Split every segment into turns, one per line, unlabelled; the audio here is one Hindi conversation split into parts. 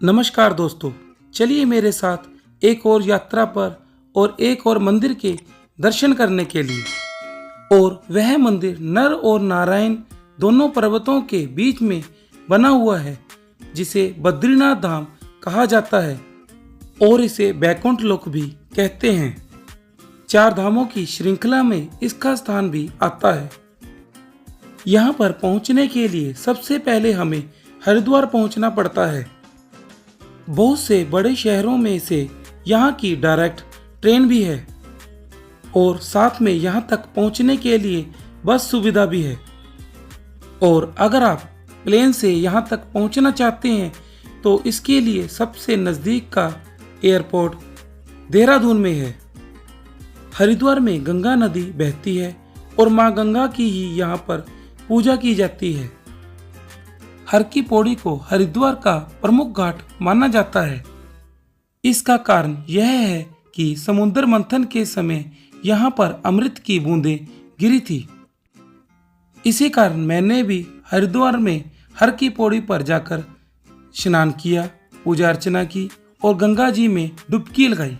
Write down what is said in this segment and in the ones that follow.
नमस्कार दोस्तों, चलिए मेरे साथ एक और यात्रा पर और एक और मंदिर के दर्शन करने के लिए। और वह मंदिर नर और नारायण दोनों पर्वतों के बीच में बना हुआ है, जिसे बद्रीनाथ धाम कहा जाता है और इसे बैकुंठ लोक भी कहते हैं। चार धामों की श्रृंखला में इसका स्थान भी आता है। यहाँ पर पहुँचने के लिए सबसे पहले हमें हरिद्वार पहुँचना पड़ता है। बहुत से बड़े शहरों में से यहाँ की डायरेक्ट ट्रेन भी है और साथ में यहाँ तक पहुँचने के लिए बस सुविधा भी है। और अगर आप प्लेन से यहाँ तक पहुँचना चाहते हैं तो इसके लिए सबसे नज़दीक का एयरपोर्ट देहरादून में है। हरिद्वार में गंगा नदी बहती है और माँ गंगा की ही यहाँ पर पूजा की जाती है। हर की पौड़ी को हरिद्वार का प्रमुख घाट माना जाता है। इसका कारण यह है कि समुद्र मंथन के समय यहाँ पर अमृत की बूंदें गिरी थी। इसी कारण मैंने भी हरिद्वार में हर की पौड़ी पर जाकर स्नान किया, पूजा अर्चना की और गंगा जी में डुबकी लगाई।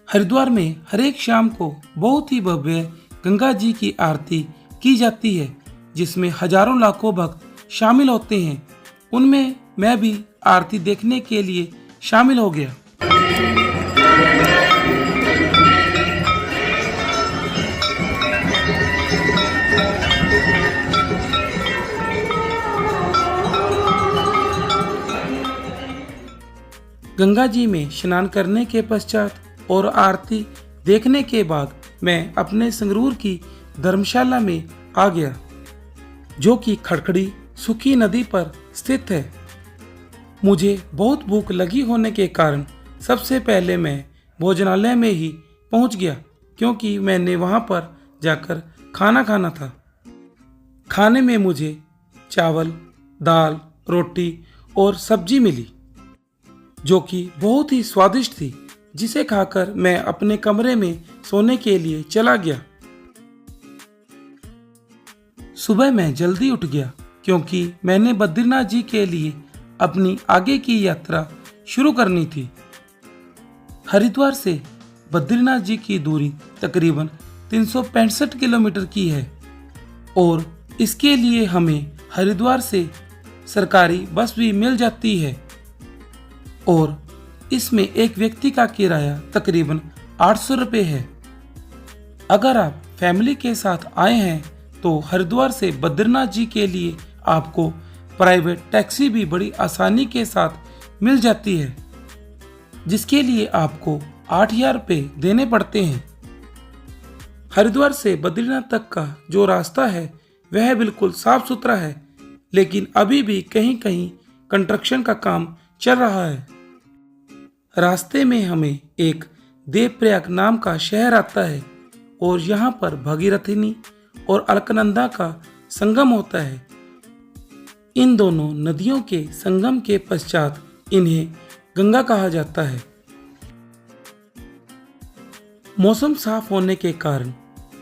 हरिद्वार में हर एक शाम को बहुत ही भव्य गंगा जी की आरती की जाती है, जिसमें हजारों लाखों भक्त शामिल होते हैं। उनमें मैं भी आरती देखने के लिए शामिल हो गया। गंगा जी में स्नान करने के पश्चात और आरती देखने के बाद मैं अपने संगरूर की धर्मशाला में आ गया, जो कि खड़खड़ी सुखी नदी पर स्थित है। मुझे बहुत भूख लगी होने के कारण सबसे पहले मैं भोजनालय में ही पहुंच गया, क्योंकि मैंने वहां पर जाकर खाना खाना था। खाने में मुझे चावल, दाल, रोटी और सब्जी मिली, जो कि बहुत ही स्वादिष्ट थी, जिसे खाकर मैं अपने कमरे में सोने के लिए चला गया। सुबह मैं जल्दी उठ गया, क्योंकि मैंने बद्रीनाथ जी के लिए अपनी आगे की यात्रा शुरू करनी थी। हरिद्वार से बद्रीनाथ जी की दूरी तकरीबन 365 किलोमीटर की है और इसके लिए हमें हरिद्वार से सरकारी बस भी मिल जाती है और इसमें एक व्यक्ति का किराया तकरीबन 800 रुपये है। अगर आप फैमिली के साथ आए हैं तो हरिद्वार से बद्रीनाथ जी के लिए आपको प्राइवेट टैक्सी भी बड़ी आसानी के साथ मिल जाती है, जिसके लिए आपको 8,000 रुपये देने पड़ते हैं। हरिद्वार से बद्रीनाथ तक का जो रास्ता है वह बिल्कुल साफ सुथरा है, लेकिन अभी भी कहीं कहीं कंस्ट्रक्शन का काम चल रहा है। रास्ते में हमें एक देवप्रयाग नाम का शहर आता है और यहाँ पर भगीरथनी और अलकनंदा का संगम होता है। इन दोनों नदियों के संगम के पश्चात इन्हें गंगा कहा जाता है। मौसम साफ होने के कारण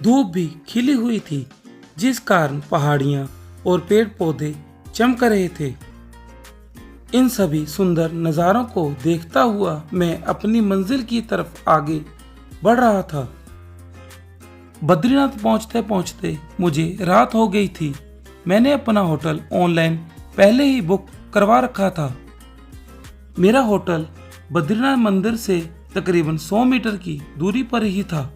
धूप भी खिली हुई थी, जिस कारण पहाड़ियां और पेड़ पौधे चमक रहे थे। इन सभी सुंदर नज़ारों को देखता हुआ मैं अपनी मंजिल की तरफ आगे बढ़ रहा था। बद्रीनाथ पहुंचते पहुंचते मुझे रात हो गई थी। मैंने अपना होटल ऑनलाइन पहले ही बुक करवा रखा था। मेरा होटल बद्रीनाथ मंदिर से तकरीबन 100 मीटर की दूरी पर ही था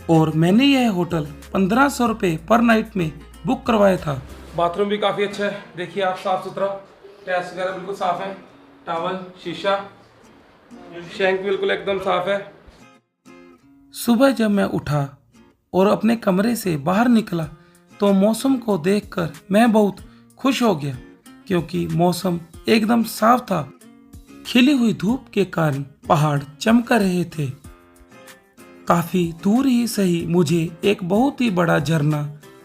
और मैंने यह होटल 1500 रुपये पर नाइट में बुक करवाया था। बाथरूम भी काफ़ी अच्छा है, देखिए आप, साफ सुथरा, टैप्स वगैरह बिल्कुल साफ है, टॉवल, शीशा, शैंक बिल्कुल एकदम साफ है। सुबह जब मैं उठा और अपने कमरे से बाहर निकला तो मौसम को देखकर मैं बहुत खुश हो गया, क्योंकि मौसम एकदम साफ था। खिली हुई धूप के कारण पहाड़ चमक रहे थे। काफी दूर ही सही मुझे एक बहुत ही बड़ा झरना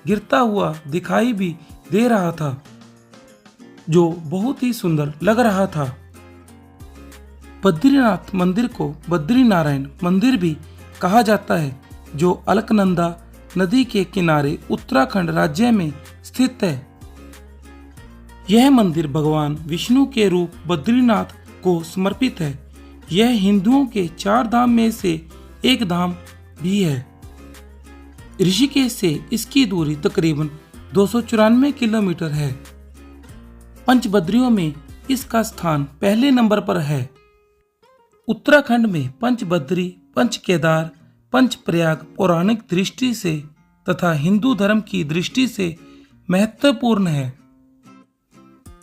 गिरता हुआ दिखाई भी दे रहा था, जो बहुत ही सुंदर लग रहा था। बद्रीनाथ मंदिर को बद्री नारायण मंदिर भी कहा जाता है, जो अलकनंदा नदी के किनारे उत्तराखंड राज्य में स्थित है। यह मंदिर भगवान विष्णु के रूप बद्रीनाथ को समर्पित है। यह हिंदुओं के 4 धाम में से एक धाम भी है। ऋषिकेश से इसकी दूरी तकरीबन 294 किलोमीटर है। पंचबद्रियों में इसका स्थान पहले नंबर पर है। उत्तराखंड में पंचबद्री, पंचकेदार, पंचप्रयाग पौराणिक दृष्टि से तथा हिंदू धर्म की दृष्टि से महत्वपूर्ण है।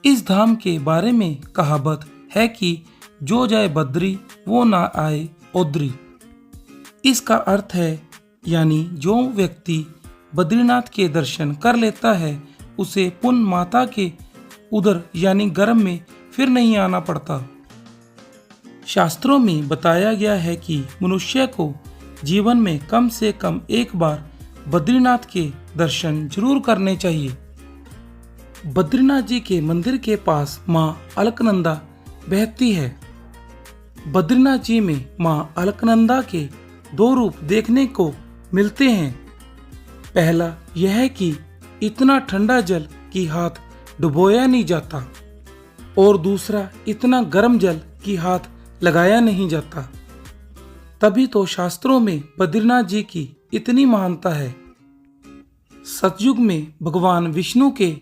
इस धाम के बारे में कहावत है कि जो जाए बद्री वो ना आए ओद्री। इसका अर्थ है यानी जो व्यक्ति बद्रीनाथ के दर्शन कर लेता है उसे पुण्य माता के उदर यानी गर्भ में फिर नहीं आना पड़ता। शास्त्रों में बताया गया है कि मनुष्य को जीवन में कम से कम एक बार बद्रीनाथ के दर्शन जरूर करने चाहिए। बद्रीनाथ जी के मंदिर के पास मां अलकनंदा बहती है। बद्रीनाथ जी में मां अलकनंदा के 2 रूप देखने को मिलते हैं। पहला यह कि इतना ठंडा जल कि हाथ डुबोया नहीं जाता और दूसरा इतना गर्म जल कि हाथ लगाया नहीं जाता। तभी तो शास्त्रों में बद्रीनाथ जी की इतनी महानता है। सतयुग में भगवान विष्णु के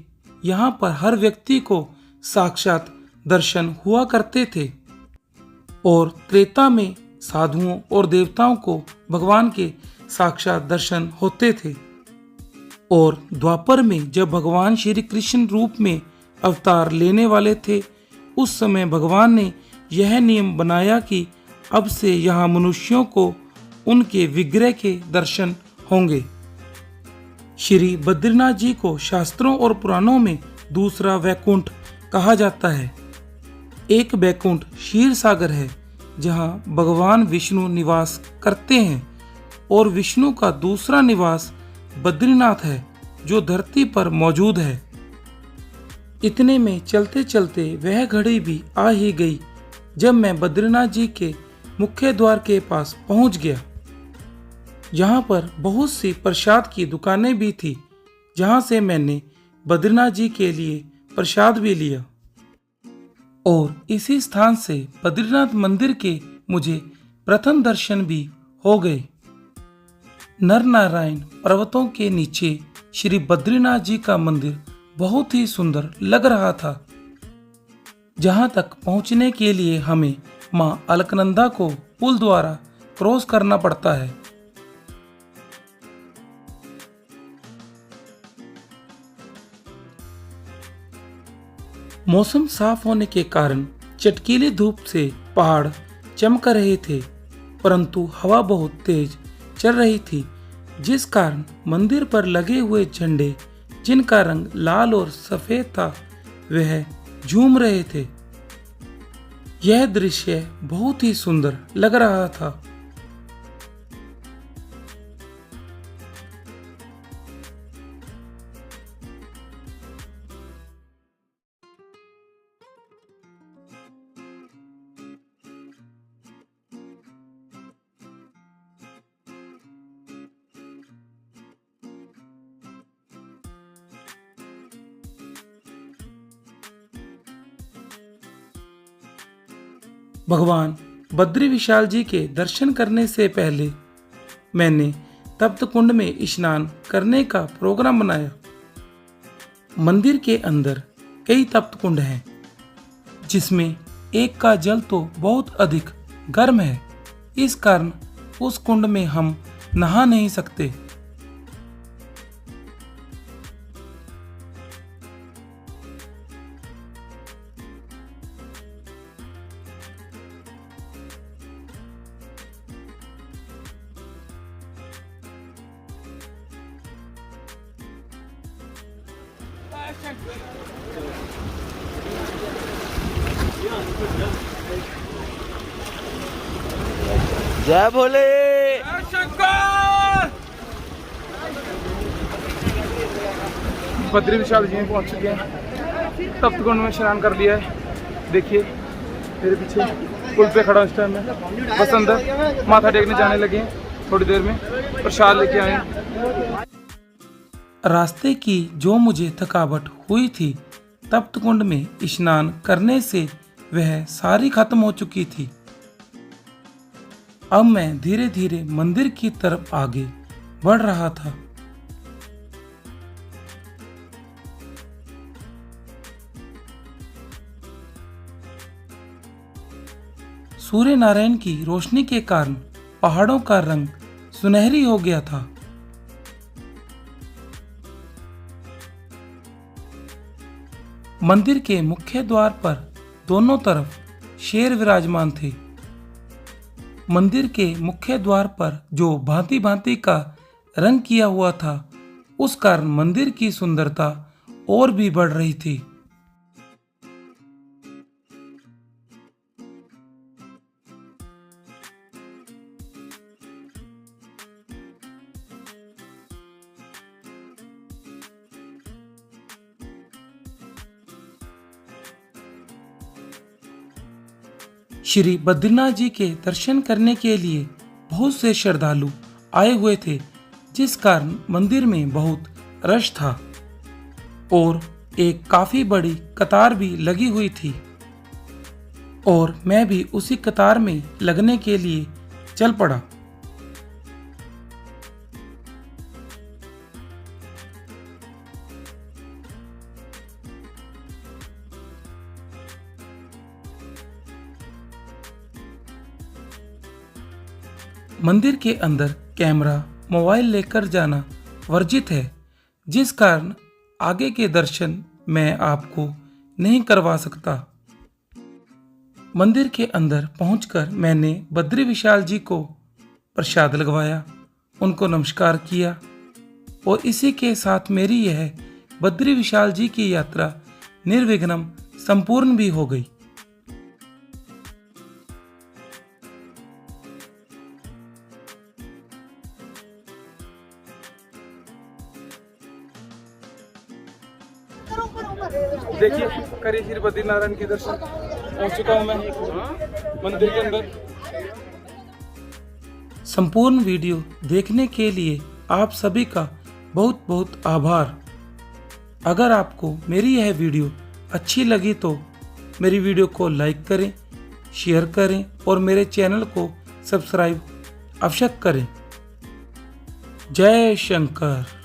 यहाँ पर हर व्यक्ति को साक्षात दर्शन हुआ करते थे और त्रेता में साधुओं और देवताओं को भगवान के साक्षात दर्शन होते थे और द्वापर में जब भगवान श्री कृष्ण रूप में अवतार लेने वाले थे उस समय भगवान ने यह नियम बनाया कि अब से यहाँ मनुष्यों को उनके विग्रह के दर्शन होंगे। श्री बद्रीनाथ जी को शास्त्रों और पुराणों में दूसरा वैकुंठ कहा जाता है। एक वैकुंठ क्षीर सागर है जहाँ भगवान विष्णु निवास करते हैं और विष्णु का दूसरा निवास बद्रीनाथ है जो धरती पर मौजूद है। इतने में चलते चलते वह घड़ी भी आ ही गई जब मैं बद्रीनाथ जी के मुख्य द्वार के पास पहुंच गया। यहाँ पर बहुत सी प्रसाद की दुकानें भी थी जहाँ से मैंने बद्रीनाथ जी के लिए प्रसाद भी लिया और इसी स्थान से बद्रीनाथ मंदिर के मुझे प्रथम दर्शन भी हो गए। नर नारायण पर्वतों के नीचे श्री बद्रीनाथ जी का मंदिर बहुत ही सुंदर लग रहा था। जहां तक पहुंचने के लिए हमें मां अलकनंदा को पुल द्वारा क्रॉस करना पड़ता है। मौसम साफ होने के कारण चटकीली धूप से पहाड़ चमक रहे थे परंतु हवा बहुत तेज चल रही थी जिस कारण मंदिर पर लगे हुए झंडे जिनका रंग लाल और सफेद था वह झूम रहे थे। यह दृश्य बहुत ही सुंदर लग रहा था। भगवान बद्री विशाल जी के दर्शन करने से पहले मैंने तप्त कुंड में स्नान करने का प्रोग्राम बनाया। मंदिर के अंदर कई तप्त कुंड हैं जिसमें एक का जल तो बहुत अधिक गर्म है, इस कारण उस कुंड में हम नहा नहीं सकते।
जय भोले
शंकर। बद्री विशाल जी में पहुंच चुके हैं। तप्त कुंड में स्नान कर लिया है। देखिए मेरे पीछे पुल पे खड़ा इस टाइम में बस अंदर माथा टेकने जाने लगे हैं। थोड़ी देर में प्रसाद लेके आए। रास्ते की जो मुझे थकावट हुई थी तप्त कुंड में स्नान करने से वह सारी खत्म हो चुकी थी। अब मैं धीरे धीरे मंदिर की तरफ आगे बढ़ रहा था। सूर्य नारायण की रोशनी के कारण पहाड़ों का रंग सुनहरी हो गया था। मंदिर के मुख्य द्वार पर दोनों तरफ शेर विराजमान थे। मंदिर के मुख्य द्वार पर जो भांति भांति का रंग किया हुआ था, उस कारण मंदिर की सुंदरता और भी बढ़ रही थी। श्री बद्रीनाथ जी के दर्शन करने के लिए बहुत से श्रद्धालु आए हुए थे, जिस कारण मंदिर में बहुत रश था और एक काफी बड़ी कतार भी लगी हुई थी और मैं भी उसी कतार में लगने के लिए चल पड़ा। मंदिर के अंदर कैमरा, मोबाइल लेकर जाना वर्जित है, जिस कारण आगे के दर्शन मैं आपको नहीं करवा सकता। मंदिर के अंदर पहुंचकर मैंने बद्री विशाल जी को प्रसाद लगवाया, उनको नमस्कार किया और इसी के साथ मेरी यह बद्री विशाल जी की यात्रा निर्विघ्नं संपूर्ण भी हो गई। देखिए, करिए श्री बद्रीनारायण के दर्शन। पहुंच चुका हूं मैं मंदिर के अंदर। संपूर्ण वीडियो देखने के लिए आप सभी का बहुत बहुत आभार। अगर आपको मेरी यह वीडियो अच्छी लगी तो मेरी वीडियो को लाइक करें, शेयर करें और मेरे चैनल को सब्सक्राइब अवश्य करें। जय शंकर।